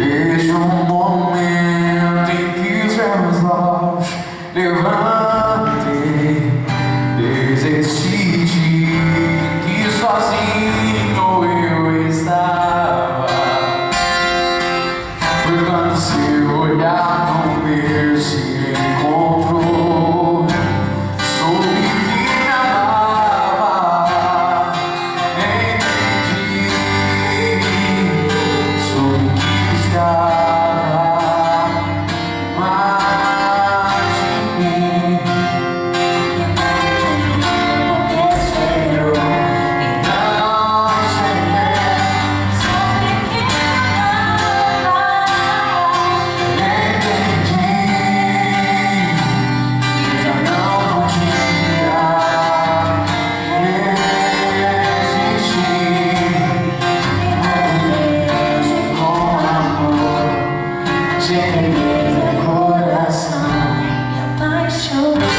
Desde o momento em que os meus olhos levantei, desde esse dia que sozinho eu estava, foi quando seu olhar no meu se encontrou. Soube que me amava, entendi, soube que buscava mais de mim. Porque esperou e não cheguei. Soube que me amava, entendi que já não podia resistir. Beijo com amor, te peguei no coração, me apaixonei.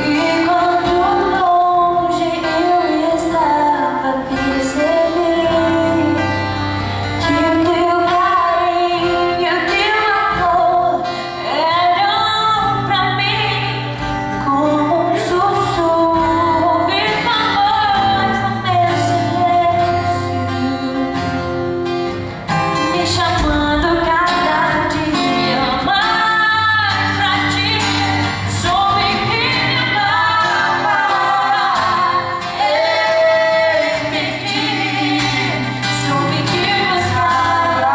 E quando longe eu estava, percebi que o teu carinho e o teu amor eram pra mim como um sussurro, ouvir tua voz no meu silêncio, me chamando cada dia mais pra ti. Soube que me amava, entendi, soube que buscava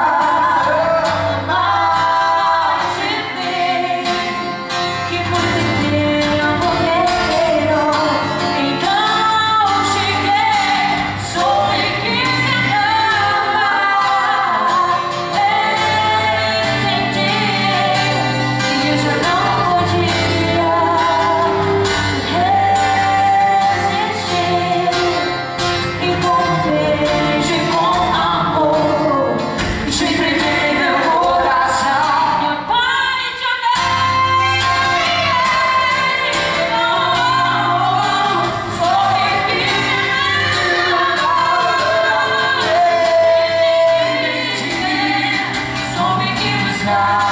mais de mim, que muito tempo me esperou e não cheguei. Soube que me amava, entendi que eu já não podia resistir. E com um beijo e com amor, te entreguei meu coração, me apaixonei. Soube que me amava, entendi, soube que buscava